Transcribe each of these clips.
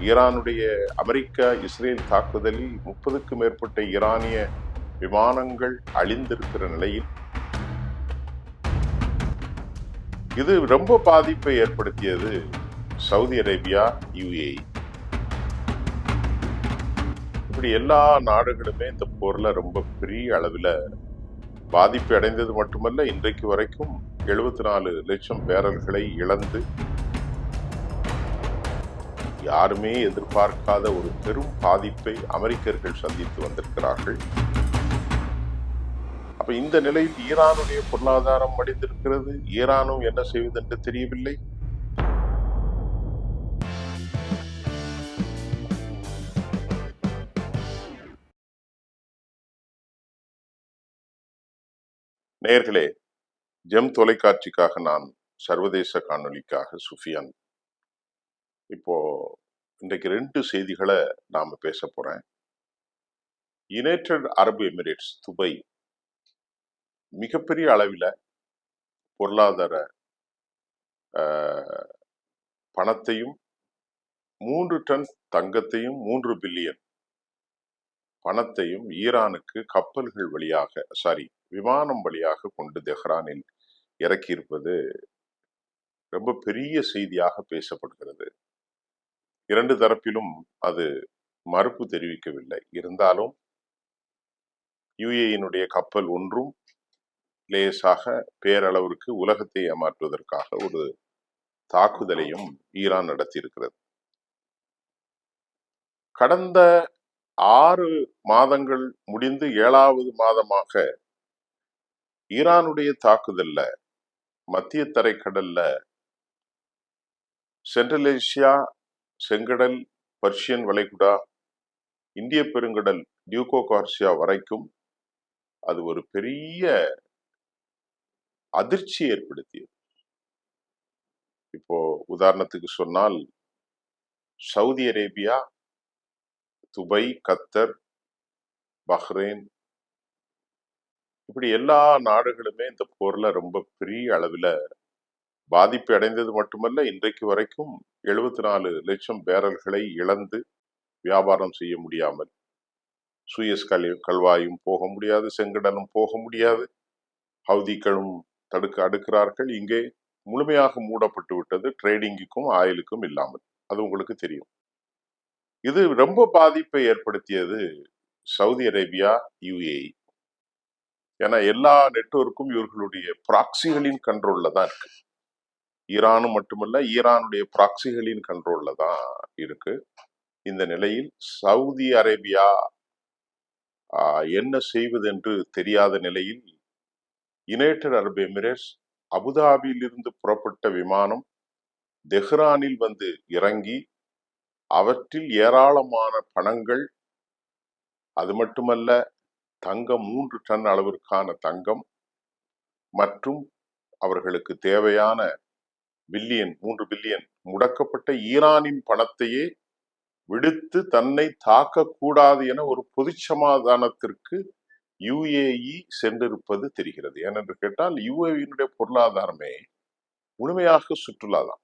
ஈரானுடைய America Israel தாக்குதலில் 30க்கும் மேற்பட்ட ஈரானிய விமானங்கள் அழிந்திருக்கிற நிலையில் இது ரொம்ப பாதிப்பை ஏற்படுத்தியது சவுதி அரேபியா, UAE. இப்படி எல்லா நாடுகளுமே இந்த போர்ல ரொம்ப பெரிய அளவில் பாதிப்பு அடைந்தது மட்டுமல்ல, இன்றைக்கு வரைக்கும் 74 லட்சம் பேரல்களை இழந்து யாருமே எதிர்பார்க்காத ஒரு பெரும் பாதிப்பை அமெரிக்கர்கள் சந்தித்து வந்திருக்கிறார்கள். அப்ப இந்த நிலையில் ஈரானுடைய பொருளாதாரம் மடிந்திருக்கிறது. ஈரானும் என்ன செய்வது என்று தெரியவில்லை. நேயர்களே, ஜெம் தொலைக்காட்சிக்காக நான் சர்வதேச காணொலிக்காக சுஃபியான். இப்போ இன்றைக்கு 2 செய்திகளை நாம பேச போறேன். யுனைடெட் அரபு எமிரேட்ஸ் துபாய் மிகப்பெரிய அளவில் பொருளாதார பணத்தையும் 3 டன் தங்கத்தையும் 3 பில்லியன் பணத்தையும் ஈரானுக்கு கப்பல்கள் வழியாக விமானம் வழியாக கொண்டு தெஹ்ரானில் இறக்கியிருப்பது ரொம்ப பெரிய செய்தியாக பேசப்படுகிறது. 2 தரப்பிலும் அது மறுப்பு தெரிவிக்கவில்லை. இருந்தாலும் UAE கப்பல் ஒன்றும் லேசாக பேரளவிற்கு உலகத்தை ஏமாற்றுவதற்காக ஒரு தாக்குதலையும் ஈரான் நடத்தியிருக்கிறது. கடந்த 6 மாதங்கள் முடிந்து 7வது மாதமாக ஈரானுடைய தாக்குதல்ல மத்திய தரைக்கடல்ல சென்ட்ரல் ஏசியா, செங்கடல், பர்ஷியன் வளைகுடா, இந்திய பெருங்கடல், டியூகோ கார்சியா வரைக்கும் அது ஒரு பெரிய அதிர்ச்சி ஏற்படுத்தியது. இப்போ உதாரணத்துக்கு சொன்னால், சவுதி அரேபியா, துபாய், கத்தர், பஹ்ரைன், இப்படி எல்லா நாடுகளுமே இந்த போர்ல ரொம்ப பெரிய அளவில் பாதிப்பு அடைந்தது மட்டுமல்ல, இன்றைக்கு வரைக்கும் 74 லட்சம் பேரல்களை இழந்து வியாபாரம் செய்ய முடியாமல், சூயஸ் கல்வாயும் போக முடியாது, செங்கடலும் போக முடியாது, ஹவுதிகளும் அடுக்கிறார்கள். இங்கே முழுமையாக மூடப்பட்டு விட்டது, ட்ரேடிங்குக்கும் ஆயிலுக்கும் இல்லாமல். அது உங்களுக்கு தெரியும். இது ரொம்ப பாதிப்பை ஏற்படுத்தியது சவுதி அரேபியா, UAE. ஏன்னா எல்லா நெட்வொர்க்கும் இவர்களுடைய ப்ராக்சிகளின் கண்ட்ரோல்ல தான் இருக்கு. ஈரானும் மட்டுமல்ல, ஈரானுடைய ப்ராக்சிகளின் கண்ட்ரோல்ல தான் இருக்கு. இந்த நிலையில் சவுதி அரேபியா என்ன செய்வது என்று தெரியாத நிலையில் யுனைடெட் அரபு எமிரேட்ஸ் அபுதாபியில் இருந்து புறப்பட்ட விமானம் தெஹ்ரானில் வந்து இறங்கி அவற்றில் ஏராளமான பணங்கள், அது மட்டுமல்ல தங்கம், 3 டன் அளவிற்கான தங்கம் மற்றும் அவர்களுக்கு தேவையான 3 பில்லியன் முடக்கப்பட்ட ஈரானின் பணத்தையே விடுத்து தன்னை தாக்கக்கூடாது என ஒரு பொது சமாதானத்திற்கு UAE சென்றிருப்பது தெரிகிறது. ஏனென்று கேட்டால் UAE பொருளாதாரமே முழுமையாக சுற்றுலா தான்.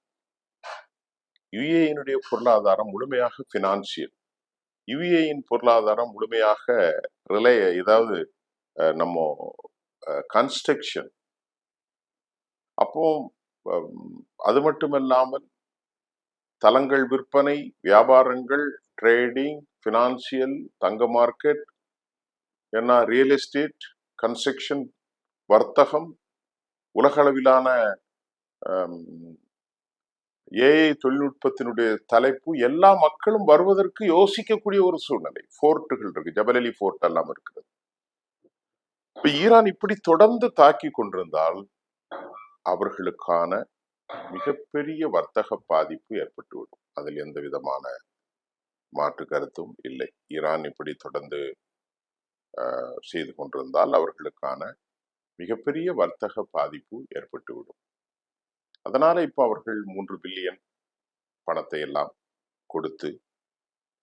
UAE பொருளாதாரம் முழுமையாக பினான்சியல். UAE பொருளாதாரம் முழுமையாக நம்ம கன்ஸ்ட்ரக்ஷன். அப்போ அது மட்டுமல்லாமல் தளங்கள் விற்பனை, வியாபாரங்கள், ட்ரேடிங், பினான்சியல், தங்க மார்க்கெட், ரியல் எஸ்டேட், கன்ஸ்ட்ரக்ஷன், வர்த்தகம், உலக அளவிலான AI தொழில்நுட்பத்தினுடைய தலைப்பு, எல்லா மக்களும் வருவதற்கு யோசிக்கக்கூடிய ஒரு சூழ்நிலை. போர்ட்டுகள் இருக்கு, ஜபலலி போர்ட் எல்லாம் இருக்கிறது. இப்ப ஈரான் இப்படி தொடர்ந்து தாக்கி கொண்டிருந்தால் அவர்களுக்கான மிகப்பெரிய வர்த்தக பாதிப்பு ஏற்பட்டுவிடும். அதில் எந்த விதமான மாற்று கருத்தும் இல்லை. ஈரான் இப்படி தொடர்ந்து செய்து கொண்டிருந்தால் அவர்களுக்கான மிகப்பெரிய வர்த்தக பாதிப்பு ஏற்பட்டுவிடும். அதனால இப்ப அவர்கள் 3 பில்லியன் பணத்தை எல்லாம் கொடுத்து,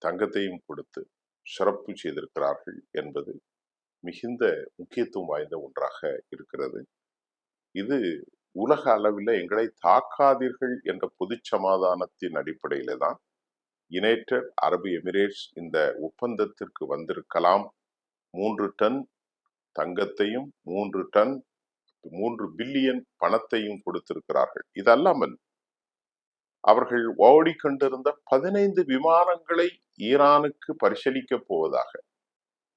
தங்கத்தையும் கொடுத்து சிறப்பு செய்திருக்கிறார்கள் என்பது மிகுந்த முக்கியத்துவம் வாய்ந்த ஒன்றாக இருக்கிறது. இது உலக அளவில் எங்களை தாக்காதீர்கள் என்ற பொது சமாதானத்தின் அடிப்படையில தான் யுனைடெட் அரபு எமிரேட்ஸ் இந்த ஒப்பந்தத்திற்கு வந்திருக்கலாம். 3 டன் தங்கத்தையும் 3 பில்லியன் பணத்தையும் கொடுத்திருக்கிறார்கள். இதல்லாமல் அவர்கள் ஓடிக்கொண்டிருந்த 15 விமானங்களை ஈரானுக்கு பரிசீலிக்கப் போவதாக,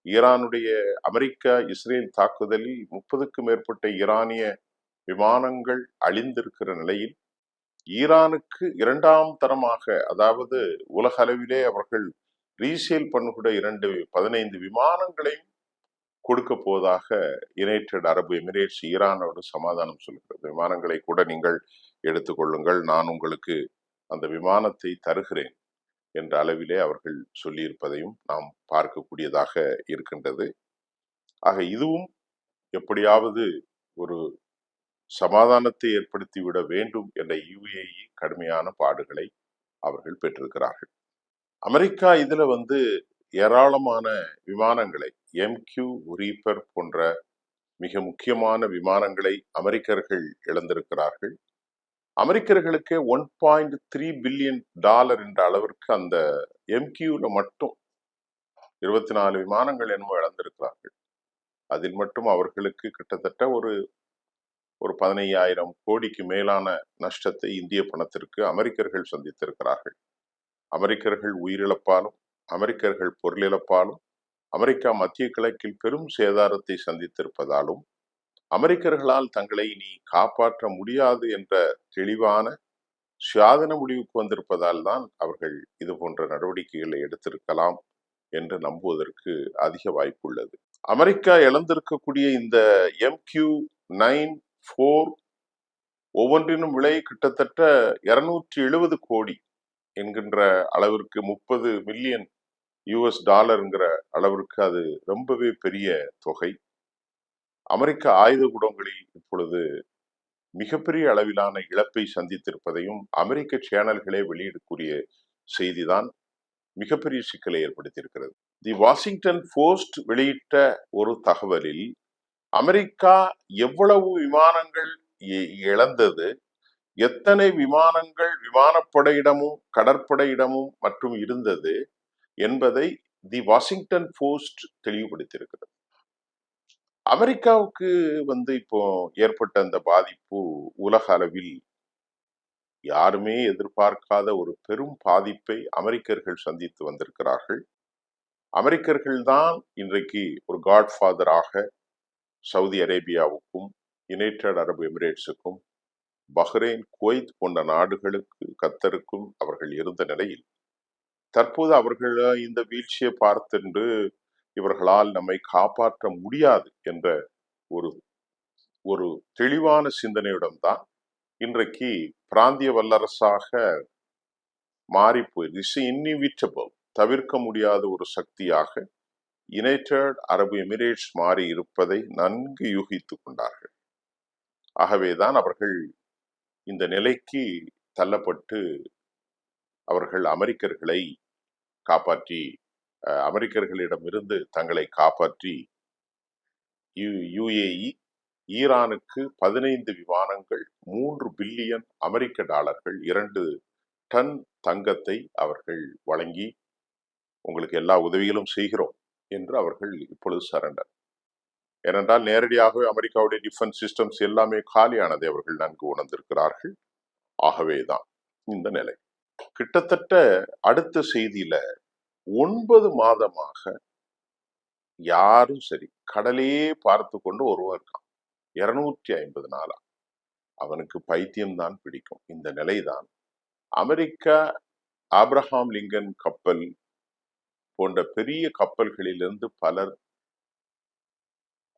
ஈரானுடைய அமெரிக்கா இஸ்ரேல் தாக்குதலில் 30க்கும் மேற்பட்ட ஈரானிய விமானங்கள் அழிந்திருக்கிற நிலையில் ஈரானுக்கு 2ஆம் தரமாக, அதாவது உலக அளவிலே அவர்கள் ரீசேல் பண்ணுகிற 15 விமானங்களையும் கொடுக்க போவதாக யுனைடெட் அரபு எமிரேட்ஸ் ஈரானோடு சமாதானம் சொல்கிறது. விமானங்களை கூட நீங்கள் எடுத்துக்கொள்ளுங்கள், நான் உங்களுக்கு அந்த விமானத்தை தருகிறேன் என்ற அளவிலே அவர்கள் சொல்லியிருப்பதையும் நாம் பார்க்கக்கூடியதாக இருக்கின்றது. ஆக இதுவும் எப்படியாவது ஒரு சமாதானத்தை ஏற்படுத்திவிட வேண்டும் என்ற UAE கடுமையான பாடுகளை அவர்கள் பெற்றிருக்கிறார்கள். அமெரிக்கா இதுல ஏராளமான விமானங்களை, MQ ரீப்பர் போன்ற மிக முக்கியமான விமானங்களை அமெரிக்கர்கள் இழந்திருக்கிறார்கள். அமெரிக்கர்களுக்கு $1.3 பில்லியன் என்ற அளவிற்கு அந்த MQல மட்டும் 24 விமானங்கள் என்னமோ இழந்திருக்கிறார்கள். அதில் மட்டும் அவர்களுக்கு கிட்டத்தட்ட ஒரு 15,000 கோடிக்கு மேலான நஷ்டத்தை இந்திய பணத்திற்கு அமெரிக்கர்கள் சந்தித்திருக்கிறார்கள். அமெரிக்கர்கள் உயிரிழப்பாலும், அமெரிக்கர்கள் பொருளிழப்பாலும், அமெரிக்கா மத்திய கிழக்கில் பெரும் சேதாரத்தை சந்தித்திருப்பதாலும், அமெரிக்கர்களால் தங்களை இனி காப்பாற்ற முடியாது என்ற தெளிவான சுயாதீன முடிவுக்கு வந்திருப்பதால் தான் அவர்கள் இது போன்ற நடவடிக்கைகளை எடுத்திருக்கலாம் என்று நம்புவதற்கு அதிக வாய்ப்பு உள்ளது. அமெரிக்கா இழந்திருக்கக்கூடிய இந்த MQ-9 ஒவ்வொன்றினும் விலை கிட்டத்தட்ட 270 கோடி என்கின்ற அளவிற்கு, $30 மில்லியன் அளவிற்கு அது ரொம்பவே பெரிய தொகை. அமெரிக்க ஆயுத குடங்களில் இப்பொழுது மிகப்பெரிய அளவிலான இழப்பை சந்தித்திருப்பதையும் அமெரிக்க சேனல்களே வெளியிடக்கூடிய செய்திதான் மிகப்பெரிய சிக்கலை ஏற்படுத்தியிருக்கிறது. தி வாஷிங்டன் போஸ்ட் வெளியிட்ட ஒரு தகவலில் அமெரிக்கா எவ்வளவு விமானங்கள் இழந்தது, எத்தனை விமானங்கள் விமானப்படையிடமும் கடற்படையிடமும் மற்றும் இருந்தது என்பதை தி வாஷிங்டன் போஸ்ட் தெளிவுபடுத்தியிருக்கிறது. அமெரிக்காவுக்கு இப்போ ஏற்பட்ட அந்த பாதிப்பு உலக அளவில் யாருமே எதிர்பார்க்காத ஒரு பெரும் பாதிப்பை அமெரிக்கர்கள் சந்தித்து வந்திருக்கிறார்கள். அமெரிக்கர்கள் தான் இன்றைக்கு ஒரு காட்ஃபாதராக சவுதி அரேபியாவுக்கும், யுனைடெட் அரபு எமிரேட்ஸுக்கும், பஹ்ரைன், குவைத் போன்ற நாடுகளுக்கு, கத்தருக்கும் அவர்கள் இருந்த நிலையில் தற்போது அவர்கள் இந்த வீழ்ச்சியை பார்த்தென்று இவர்களால் நம்மை காப்பாற்ற முடியாது என்ற ஒரு தெளிவான சிந்தனையுடன் தான் இன்றைக்கு பிராந்திய வல்லரசாக மாறி போயிருக்கு. இன்இவிட்டபிள், தவிர்க்க முடியாத ஒரு சக்தியாக யுனைடெட் அரபு எமிரேட்ஸ் மாறி இருப்பதை நன்கு யூகித்துக் கொண்டார்கள். ஆகவேதான் அவர்கள் இந்த நிலைக்கு தள்ளப்பட்டு அவர்கள் அமெரிக்கர்களை காப்பாற்றி, அமெரிக்கர்களிடமிருந்து தங்களை காப்பாற்றி UAE ஈரானுக்கு 15 விமானங்கள், $3 பில்லியன் அமெரிக்க டாலர்கள், 2 டன் தங்கத்தை அவர்கள் வழங்கி உங்களுக்கு எல்லா உதவிகளும் செய்கிறோம் என்று அவர்கள் இப்பொழுது சரண்டர். ஏனென்றால் நேரடியாகவே அமெரிக்காவுடைய டிஃபென்ஸ் சிஸ்டம்ஸ் எல்லாமே காலியானதை அவர்கள் நன்கு உணர்ந்திருக்கிறார்கள். ஆகவேதான் இந்த நிலை. கிட்டத்தட்ட அடுத்த செய்தியில 9 மாதமாக யாரும் சரி கடலையே பார்த்து கொண்டு ஒருவர் இருக்கான். 250 நாளா அவனுக்கு பைத்தியம்தான் பிடிக்கும். இந்த நிலைதான் அமெரிக்கா ஆப்ரஹாம் லிங்கன் கப்பல் போன்ற பெரிய கப்பல்களிலிருந்து பலர்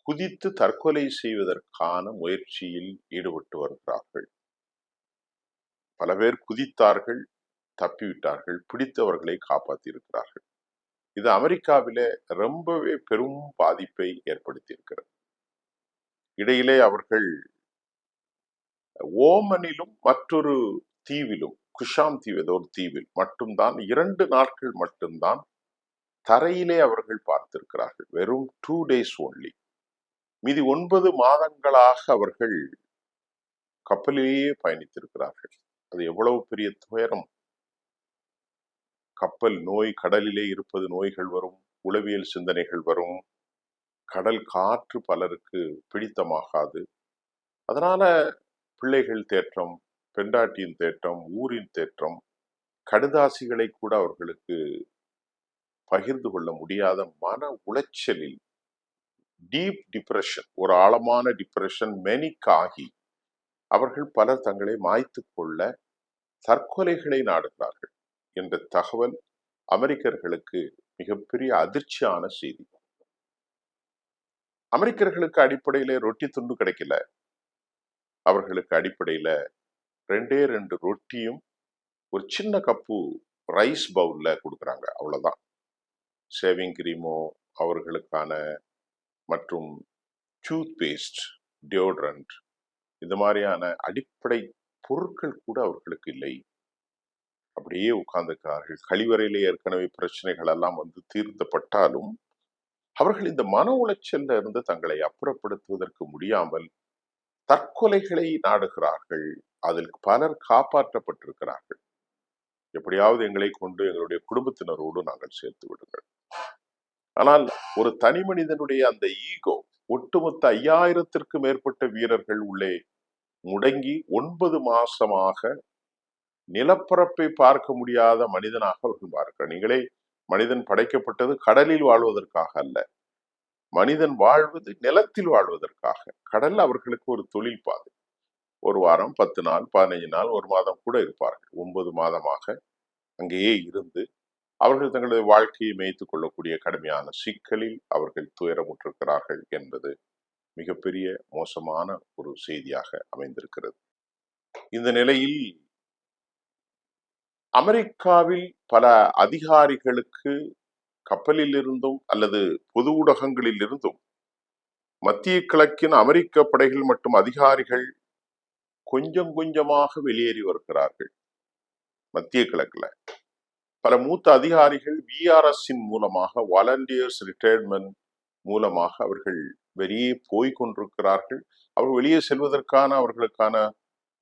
குதித்து தற்கொலை செய்வதற்கான முயற்சியில் ஈடுபட்டு வருகிறார்கள். பல பேர் குதித்தார்கள், தப்பிவிட்டார்கள், பிடித்தவர்களை காப்பாற்றி இருக்கிறார்கள். இது அமெரிக்காவிலே ரொம்பவே பெரும் பாதிப்பை ஏற்படுத்தி இருக்கிறது. இடையிலே அவர்கள் ஓமனிலும் மற்றொரு தீவிலும், குஷாம் தீவு ஏதோ ஒரு தீவில் மட்டும்தான் 2 நாட்கள் மட்டும்தான் தரையிலே அவர்கள் பார்த்திருக்கிறார்கள். வெறும் 2 days only. மீதி 9 மாதங்களாக அவர்கள் கப்பலிலேயே பயணித்திருக்கிறார்கள். அது எவ்வளவு பெரிய துயரம். கப்பல் நோய், கடலிலே இருப்பது நோய்கள் வரும், உளவியல் சிந்தனைகள் வரும், கடல் காற்று பலருக்கு பிடித்தமாகாது. அதனால பிள்ளைகள் தேற்றம், பெண்டாட்டியின் தேற்றம், ஊரின் தேற்றம், கடுதாசிகளை கூட அவர்களுக்கு பகிர்ந்து கொள்ள முடியாத மன உளைச்சலில் டீப் டிப்ரெஷன், ஒரு ஆழமான டிப்ரெஷன் மெனிக் ஆகி அவர்கள் பலர் தங்களை மாய்த்துக் கொள்ள தற்கொலைகளை நாடுகிறார்கள் என்ற தகவல் அமெரிக்கர்களுக்கு மிகப்பெரிய அதிர்ச்சியான செய்தி. அமெரிக்கர்களுக்கு அடிப்படையில ரொட்டி துண்டு கிடைக்கல, அவர்களுக்கு அடிப்படையில 2 ரொட்டியும் ஒரு சின்ன கப்பு ரைஸ் பவுல்ல கொடுக்குறாங்க, அவ்வளவுதான். ஷேவிங் கிரீமோ அவர்களுக்கான மற்றும் டூத் பேஸ்ட், டியோட்ரண்ட், இந்த மாதிரியான அடிப்படை பொருட்கள் கூட அவர்களுக்கு இல்லை. அப்படியே உட்கார்ந்துக்கிறார்கள். கழிவறையிலே ஏற்கனவே பிரச்சனைகள் எல்லாம் வந்து தீர்ந்தப்பட்டாலும் அவர்கள் இந்த மன உளைச்சல்ல இருந்து தங்களை அப்புறப்படுத்துவதற்கு முடியாமல் தற்கொலைகளை நாடுகிறார்கள். அதில் பலர் காப்பாற்றப்பட்டிருக்கிறார்கள். எப்படியாவது எங்களை கொண்டு எங்களுடைய குடும்பத்தினரோடு நாங்கள் சேர்த்து விடுங்கள். ஆனால் ஒரு தனி மனிதனுடைய அந்த ஈகோ, ஒட்டுமொத்த 5000த்திற்கும் மேற்பட்ட வீரர்கள் உள்ளே முடங்கி 9 மாசமாக நிலப்பரப்பை பார்க்க முடியாத மனிதனாக அவர்கள் பார்க்கிறார். நீங்களே, மனிதன் படைக்கப்பட்டது கடலில் வாழ்வதற்காக அல்ல, மனிதன் வாழ்வது நிலத்தில் வாழ்வதற்காக. கடல் அவர்களுக்கு ஒரு தொழில் பாதை. ஒரு வாரம், 10 நாள், 15 நாள், ஒரு மாதம் கூட இருப்பார்கள். 9 மாதமாக அங்கேயே இருந்து அவர்கள் தங்களுடைய வாழ்க்கையை மேய்த்துக் கொள்ளக்கூடிய கடுமையான சிக்கலில் அவர்கள் துயரமுற்றிருக்கிறார்கள் என்பது மிகப்பெரிய மோசமான ஒரு செய்தியாக அமைந்திருக்கிறது. இந்த நிலையில் அமெரிக்காவில் பல அதிகாரிகளுக்கு கப்பலில் இருந்தும் அல்லது பொது ஊடகங்களில் இருந்தும் மத்திய கிழக்கின் அமெரிக்க படைகள் மற்றும் அதிகாரிகள் கொஞ்சம் கொஞ்சமாக வெளியேறி வருகிறார்கள். மத்திய கிழக்குல பல மூத்த அதிகாரிகள் விஆர்எஸ் மூலமாக, வாலண்டியர்ஸ் ரிட்டையர்மெண்ட் மூலமாக அவர்கள் வெளியே போய்கொண்டிருக்கிறார்கள். அவர்கள் வெளியே செல்வதற்கான அவர்களுக்கான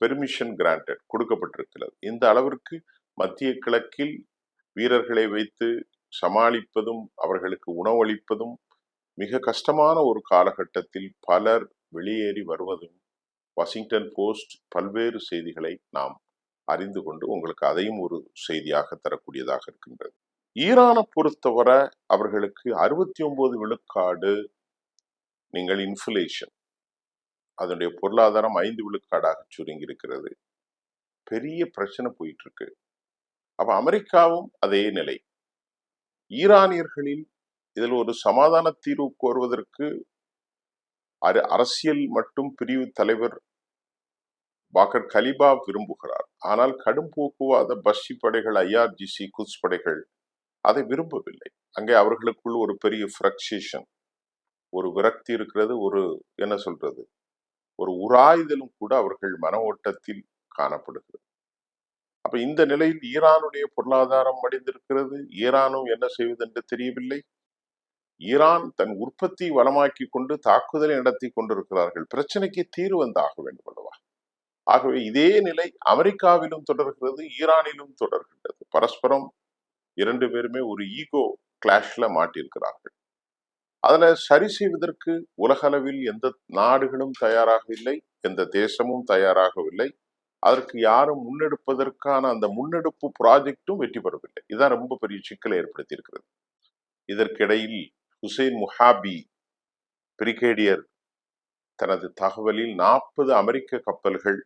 பெர்மிஷன் கிராண்டட் கொடுக்கப்பட்டிருக்கிறது. இந்த அளவிற்கு மத்திய கிழக்கில் வீரர்களை வைத்து சமாளிப்பதும் அவர்களுக்கு உணவளிப்பதும் மிக கஷ்டமான ஒரு காலகட்டத்தில் பலர் வெளியேறி வருவதும் வாஷிங்டன் போஸ்ட் பல்வேறு செய்திகளை நாம் அறிந்து கொண்டு உங்களுக்கு அதையும் ஒரு செய்தியாக தரக்கூடியதாக இருக்கின்றது. ஈரானை பொறுத்தவரை அவர்களுக்கு 69 விழுக்காடு நீங்கள் இன்ஃப்ளேஷன், அதனுடைய பொருளாதாரம் 5 விழுக்காடாக சுருங்கி இருக்கிறது. பெரிய பிரச்சனை போயிட்டு இருக்கு. அப்ப அமெரிக்காவும் அதே நிலை. ஈரானியர்களில் இதில் ஒரு சமாதான தீர்வு கோருவதற்கு அரசியல் மற்றும் பிரிவு தலைவர் பாக்கர் கலிபா விரும்புகிறார். ஆனால் கடும் போக்குவாத பஷி படைகள், ஐஆர்ஜிசி, குத்ஸ் படைகள் அதை விரும்பவில்லை. அங்கே அவர்களுக்குள் ஒரு பெரிய ஃப்ரக்ஷேஷன், ஒரு விரக்தி இருக்கிறது, ஒரு என்ன சொல்றது, ஒரு உராய்தலும் கூட அவர்கள் மன ஓட்டத்தில் காணப்படுகிறது. அப்ப இந்த நிலையில் ஈரானுடைய பொருளாதாரம் மடிந்திருக்கிறது. ஈரானும் என்ன செய்வது என்று தெரியவில்லை. ஈரான் தன் உற்பத்தி வளமாக்கி கொண்டு தாக்குதலை நடத்தி கொண்டிருக்கிறார்கள். பிரச்சனைக்கு தீர்வு வந்தாக வேண்டும் அல்லவா? ஆகவே இதே நிலை அமெரிக்காவிலும் தொடர்கிறது, ஈரானிலும் தொடர்கின்றது. பரஸ்பரம் 2 பேருமே ஒரு ஈகோ கிளாஷ்ல மாட்டியிருக்கிறார்கள். அதுல சரி செய்வதற்கு உலக அளவில் எந்த நாடுகளும் தயாராக இல்லை, எந்த தேசமும் தயாராகவில்லை. அதற்கு யாரும் முன்னெடுப்பதற்கான அந்த முன்னெடுப்பு ப்ராஜெக்டும் வெற்றி பெறவில்லை. இதுதான் ரொம்ப பெரிய சிக்கலை ஏற்படுத்தி இருக்கிறது. இதற்கிடையில் ஹுசைன் முஹாபி பிரிகேடியர் தனது தகவலில் 40 அமெரிக்க கப்பல்கள்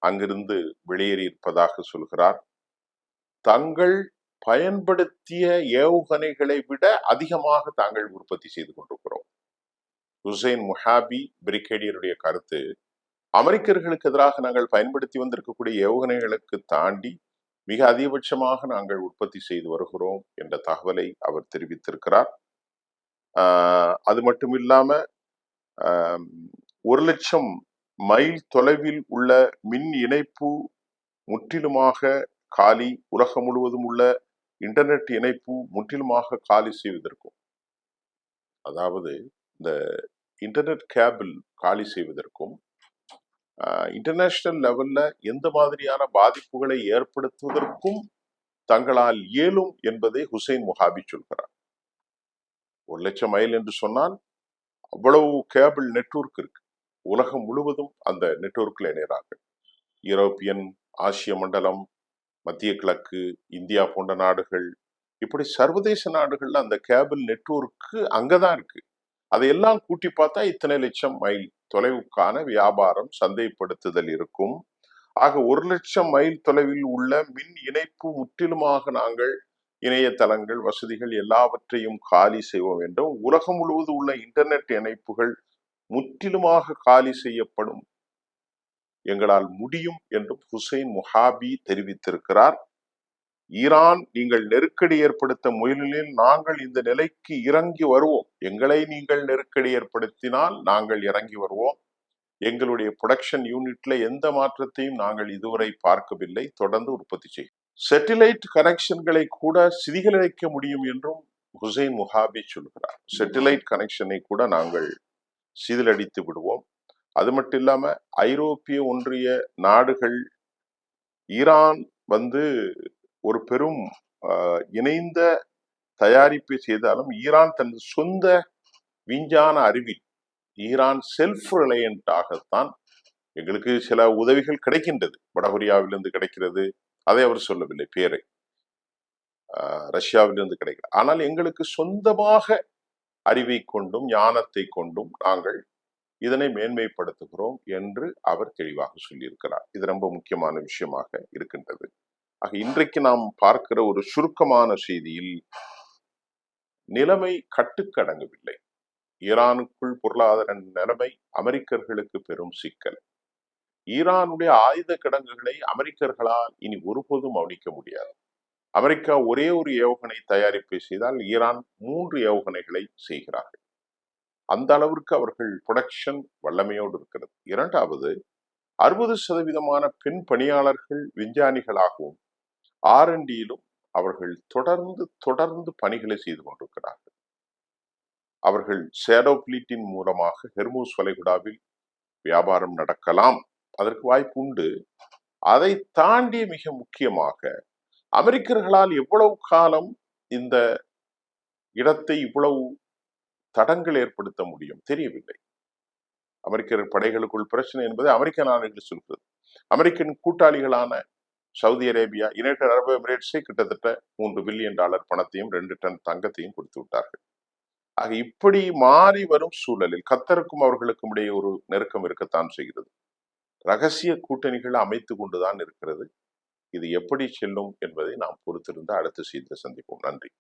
அங்கிருந்து வெளியேறி இருப்பதாக சொல்கிறார். தங்கள் பயன்படுத்திய ஏவுகணைகளை விட அதிகமாக தாங்கள் உற்பத்தி செய்து கொண்டிருக்கிறோம். ஹுசைன் முஹாபி பிரிகேடியருடைய கருத்து, அமெரிக்கர்களுக்கு எதிராக நாங்கள் பயன்படுத்தி வந்திருக்கக்கூடிய ஏவுகணைகளுக்கு தாண்டி மிக அதிகபட்சமாக நாங்கள் உற்பத்தி செய்து வருகிறோம் என்ற தகவலை அவர் தெரிவித்திருக்கிறார். அது மட்டும் இல்லாம 1,00,000 மைல் தொலைவில் உள்ள மின் இணைப்பு முற்றிலுமாக காலி, உலகம் முழுவதும் உள்ள இன்டர்நெட் இணைப்பு முற்றிலுமாக காலி செய்வதற்கும், அதாவது இந்த இன்டர்நெட் கேபிள் காலி செய்வதற்கும், இன்டர்நேஷனல் லெவல்ல எந்த மாதிரியான பாதிப்புகளை ஏற்படுத்துவதற்கும் தங்களால் இயலும் என்பதை ஹுசைன் முஹாபி சொல்கிறார். 1,00,000 மைல் என்று சொன்னால் அவ்வளவு கேபிள் நெட்வொர்க் இருக்கு. உலகம் முழுவதும் அந்த நெட்வொர்க்ல இணைகிறார்கள். யூரோப்பியன், ஆசிய மண்டலம், மத்திய கிழக்கு, இந்தியா போன்ற நாடுகள், இப்படி சர்வதேச நாடுகள்ல அந்த கேபிள் நெட்வொர்க் அங்கதான் இருக்கு. அதையெல்லாம் கூட்டி பார்த்தா இத்தனை லட்சம் மைல் தொலைவுக்கான வியாபாரம், சந்தைப்படுத்துதல் இருக்கும். ஆக 1,00,000 மைல் தொலைவில் உள்ள மின் இணைப்பு முற்றிலுமாக நாங்கள் இணையதளங்கள், வசதிகள் எல்லாவற்றையும் காலி செய்வோம் என்றும், உலகம் முழுவதும் உள்ள இன்டர்நெட் இணைப்புகள் முற்றிலுமாக காலி செய்யப்படும், எங்களால் முடியும் என்றும் ஹுசைன் முஹாபி தெரிவித்திருக்கிறார். ஈரான் நீங்கள் நெருக்கடி ஏற்படுத்த முயலில் நாங்கள் இந்த நிலைக்கு இறங்கி வருவோம். எங்களை நீங்கள் நெருக்கடி ஏற்படுத்தினால் நாங்கள் இறங்கி வருவோம். எங்களுடைய ப்ரொடக்ஷன் யூனிட்ல எந்த மாற்றத்தையும் நாங்கள் இதுவரை பார்க்கவில்லை. தொடர்ந்து உற்பத்தி செய்யும். சேட்டிலைட் கனெக்ஷன்களை கூட சிதிகரிக்க முடியும் என்றும் ஹுசைன் முஹாபி சொல்கிறார். சேட்டிலைட் கனெக்ஷனை கூட நாங்கள் சீரழித்து விடுவோம். அது மட்டும் இல்லாம ஐரோப்பிய ஒன்றிய நாடுகள் ஈரான் ஒரு பெரும் இணைந்த தயாரிப்பை செய்தாலும் ஈரான் தன் சொந்த விஞ்ஞான அறிவில் ஈரான் செல்ஃப் ரிலையன்டாகத்தான், எங்களுக்கு சில உதவிகள் கிடைக்கின்றது, வடகொரியாவிலிருந்து கிடைக்கிறது, அதை அவர் சொல்லவில்லை பேரை, ரஷ்யாவிலிருந்து கிடைக்கிறது. ஆனால் எங்களுக்கு சொந்தமாக அறிவை கொண்டும் ஞானத்தை கொண்டும் நாங்கள் இதனை மேன்மைப்படுத்துகிறோம் என்று அவர் தெளிவாக சொல்லியிருக்கிறார். இது ரொம்ப முக்கியமான விஷயமாக இருக்கின்றது. ஆக இன்றைக்கு நாம் பார்க்கிற ஒரு சுருக்கமான செய்தியில் நிலைமை கட்டுக்கடங்கவில்லை. ஈரானுக்குள் பொருளாதார நிலைமை அமெரிக்கர்களுக்கு பெரும் சிக்கல். ஈரானுடைய ஆயுத கிடங்குகளை அமெரிக்கர்களால் இனி ஒருபோதும் அழிக்க முடியாது. அமெரிக்கா ஒரே ஒரு ஏவுகணை தயாரிப்பை செய்தால் ஈரான் 3 ஏவுகணைகளை செய்கிறார்கள். அந்த அளவிற்கு அவர்கள் ப்ரொடக்ஷன் வல்லமையோடு இருக்கிறது. இரண்டாவது, 60% பெண் பணியாளர்கள் விஞ்ஞானிகளாகவும் R&Dயிலும் அவர்கள் தொடர்ந்து பணிகளை செய்து கொண்டிருக்கிறார்கள். அவர்கள் ஷேடோ பிளீட்டின் மூலமாக ஹெர்மூஸ் வளைகுடாவில் வியாபாரம் நடக்கலாம், அதற்கு வாய்ப்பு உண்டு. அதை தாண்டி மிக முக்கியமாக அமெரிக்கர்களால் எவ்வளவு காலம் இந்த இடத்தை இவ்வளவு தடங்கள் ஏற்படுத்த முடியும் தெரியவில்லை. அமெரிக்க படைகளுக்குள் பிரச்சனை என்பது அமெரிக்க நாடுகள் சொல்கிறது. அமெரிக்கன் கூட்டாளிகளான சவுதி அரேபியா, யுனைடெட் அரபு எமிரேட்ஸை கிட்டத்தட்ட $3 பில்லியன் பணத்தையும் 2 டன் தங்கத்தையும் கொடுத்து விட்டார்கள். ஆக இப்படி மாறி வரும் சூழலில் கத்தருக்கும் அவர்களுக்கும் இடையே ஒரு நெருக்கம் இருக்கத்தான் செய்கிறது. ரகசிய கூட்டணிகள் அமைத்து கொண்டுதான் இருக்கிறது. இது எப்படி செல்லும் என்பதை நாம் பொறுத்திருந்து அடுத்த செய்தியை சந்திப்போம். நன்றி.